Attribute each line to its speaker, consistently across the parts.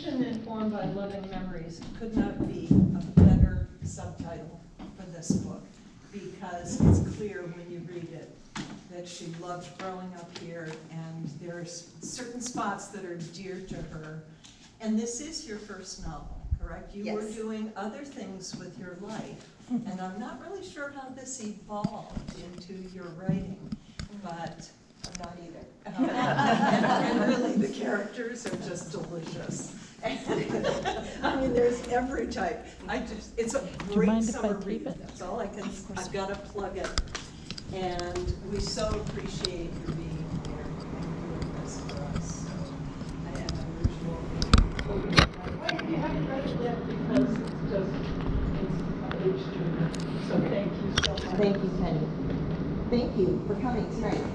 Speaker 1: Fiction Informed by Loving Memories could not be a better subtitle for this book, because it's clear when you read it that she loved growing up here, and there's certain spots that are dear to her. And this is your first novel, correct? You were doing other things with your life, and I'm not really sure how this evolved into your writing, but
Speaker 2: I'm not either.
Speaker 1: and really the characters are just delicious. I mean, there's every type. It's a great summer read. That's all I can, I've got to plug it. And we so appreciate you being here and doing this for us. So I have an unusual. Wait, you haven't read it yet because it's a page turner. So thank you so much.
Speaker 2: Thank you, Penny. Thank you for coming tonight.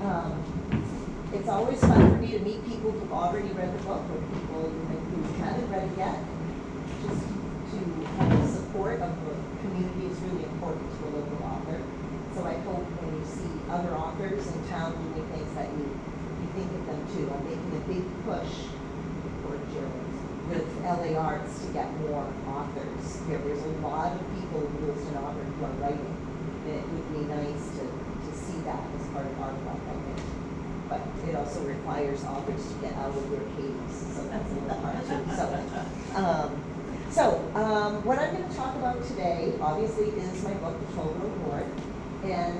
Speaker 2: It's always fun for me to meet people who've already read the book or people who haven't read it yet. Just to have the support of the community is really important to a local author. So I hope when you see other authors in town doing things that you think of them too. I'm making a big push for Gerald with LA Arts to get more authors. There's a lot of people in Lewiston Auburn who are writing, and it would be nice to see that as part of our club, I think. But it also requires authors to get out of their caves, so that's a little hard too. What I'm going to talk about today, obviously, is my book, The 12-Year-Old Lord. And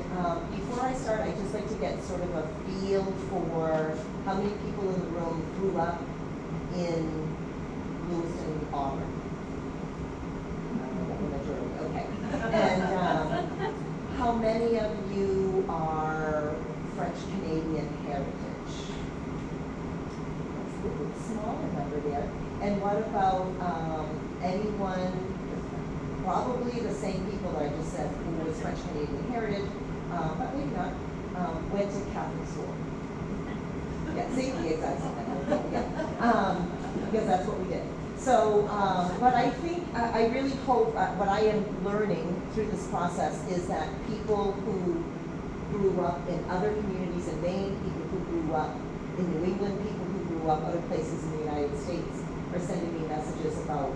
Speaker 2: before I start, I'd just like to get sort of a feel for how many people in the room grew up in Lewiston, Auburn. The majority, okay. And how many of you are French-Canadian heritage? That's a little smaller number there. And what about anyone, probably the same people that I just said, who was French-Canadian heritage, but maybe not, went to Catholic school? Yeah, see, the exact same thing. Yeah. Because that's what we did. So, but I think, I really hope, what I am learning through this process is that people who grew up in other communities in Maine, people who grew up in New England, people who grew up other places in the United States are sending me messages about,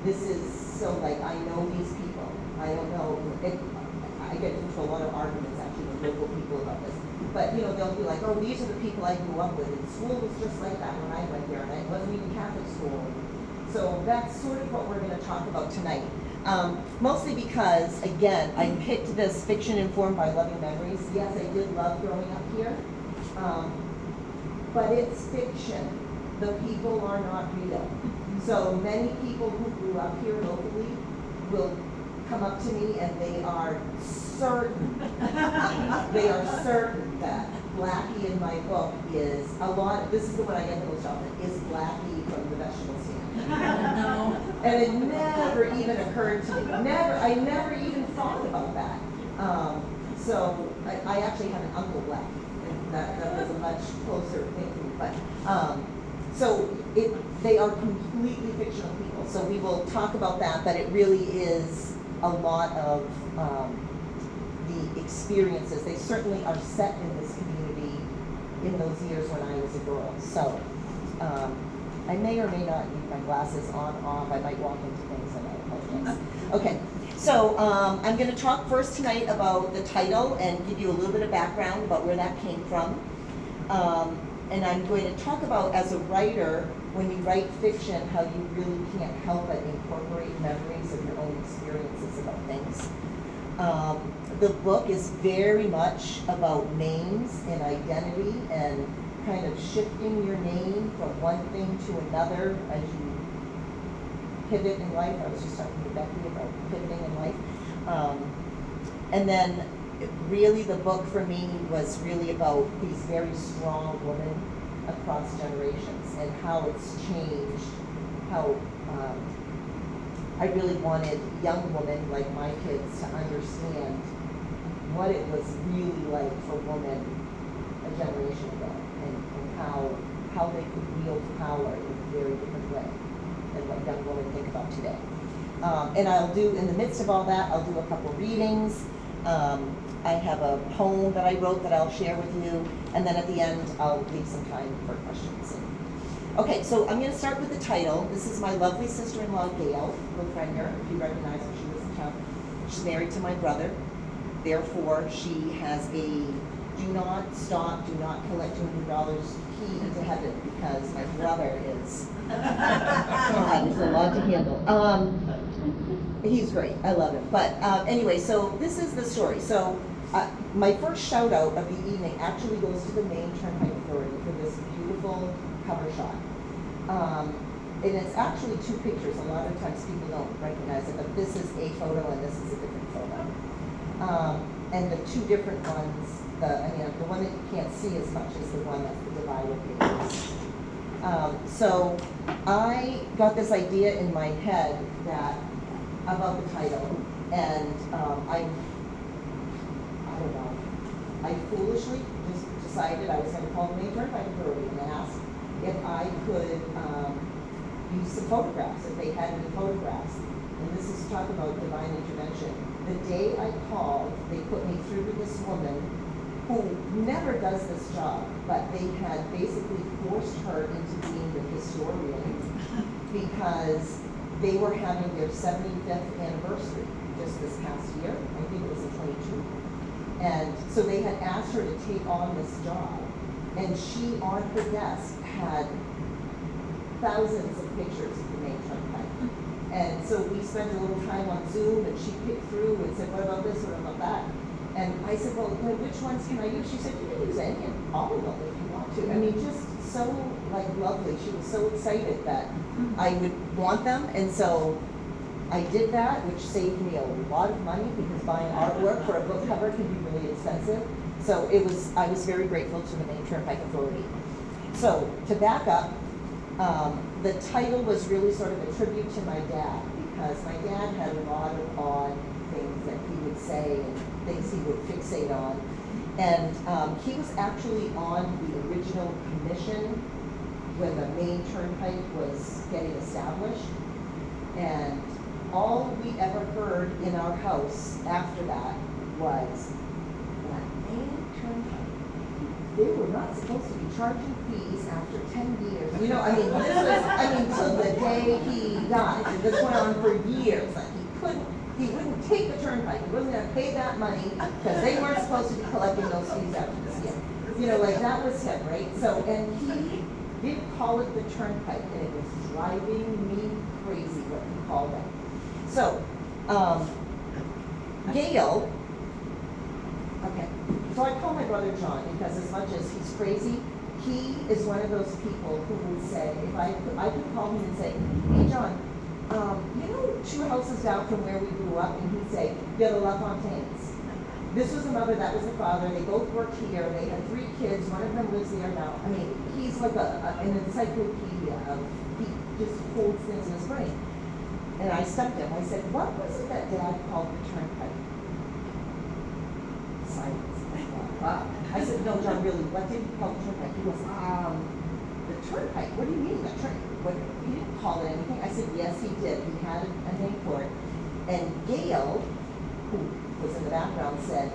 Speaker 2: this is so like, I know these people. I don't know, I get into a lot of arguments actually with local people about this. But you know, they'll be like, oh, these are the people I grew up with, and school was just like that when I went there, and it wasn't even Catholic school. So that's sort of what we're going to talk about tonight. Mostly because, again, I picked this Fiction Informed by Loving Memories. Yes, I did love growing up here, but it's fiction. The people are not real. So many people who grew up here locally will come up to me and they are certain, that Blackie in my book is a lot, this is the one I get the most often, is Blackie from the vegetable stand.
Speaker 1: No.
Speaker 2: And it never even occurred to me. I never even thought about that. So I actually have an uncle Blackie, and that was a much closer thing for me. But they are completely fictional people. So we will talk about that, but it really is a lot of the experiences. They certainly are set in this community in those years when I was a girl. So I may or may not need my glasses on, off. I might walk into things and I apologize. Okay, so I'm going to talk first tonight about the title and give you a little bit of background about where that came from. And I'm going to talk about, as a writer, when you write fiction, how you really can't help but incorporate memories of your own experiences about things. The book is very much about names and identity and kind of shifting your name from one thing to another as you pivot in life. I was just talking to Becky about pivoting in life. And then really the book for me was really about these very strong women across generations and how it's changed, how I really wanted young women like my kids to understand what it was really like for women a generation ago, and how they could wield power in a very different way than what young women think about today. And I'll do, in the midst of all that, I'll do a couple readings. I have a poem that I wrote that I'll share with you, and then at the end I'll leave some time for questions. Okay, so I'm gonna start with the title. This is my lovely sister-in-law, Gail Lefrenier, if you recognize her, she lives in town. She's married to my brother. Therefore, she has a do not stop, do not collect $200 key to heaven, because my brother is, God, there's a lot to handle. He's great, I love him. But anyway, so this is the story. So my first shout out of the evening actually goes to the Maine Turnpike Authority for this beautiful cover shot. And it's actually two pictures. A lot of times people don't recognize it, but this is a photo and this is a different photo. And the two different ones, the one that you can't see as much is the one that's the divided pictures. So I got this idea in my head that about the title, and I don't know, I foolishly just decided I was going to call the Maine Turnpike Authority and ask if I could use some photographs, if they had any photographs. And this is talk about divine intervention. The day I called, they put me through to this woman who never does this job, but they had basically forced her into being the historian because they were having their 75th anniversary just this past year. I think it was in 22. And so they had asked her to take on this job. And she, on her desk, had thousands of pictures of the Maine Turnpike. And so we spent a little time on Zoom, and she picked through and said, what about this, what about that? And I said, well, which ones can I use? She said, you can use any and all of them if you want to. I mean, just so like lovely. She was so excited that I would want them. And so I did that, which saved me a lot of money because buying artwork for a book cover can be really expensive. So I was very grateful to the Maine Turnpike Authority. So to back up, the title was really sort of a tribute to my dad, because my dad had a lot of odd things that he would say and things he would fixate on. And he was actually on the original commission when the Maine Turnpike was getting established. And all we ever heard in our house after that was, that Maine Turnpike, they were not supposed to be charging fees after 10 years. You know, I mean, this was, till the day he died. And this went on for years. Like he wouldn't take the turnpike. He wasn't going to pay that money because they weren't supposed to be collecting those fees after this year. You know, like that was him, right? So, and he didn't call it the turnpike, and it was driving me crazy what he called it. So, Gail, okay. So I call my brother John because as much as he's crazy, he is one of those people who would say, if I could call him and say, hey John, you know 2 houses down from where we grew up, and he'd say, they're the LaFontaines. This was the mother, that was the father, they both worked here, they had 3 kids, one of them lives there now. I mean, he's like an encyclopedia of, he just holds things in his brain. And I stumped him, I said, what was it that Dad called the turnpike? Silence. Wow. I said, no, John, really, what did he call the turnpike? He goes, the turnpike? What do you mean, the turnpike? He didn't call it anything. I said, yes, he did. He had a name for it. And Gail, who was in the background, said,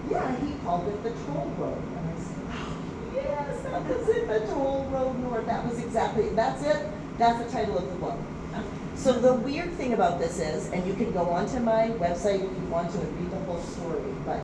Speaker 2: yeah, he called it the toll road. And I said, oh, yes, that was it, the toll road north. That was exactly, that's it. That's the title of the book. So the weird thing about this is, and you can go onto my website if you want to and read the whole story, but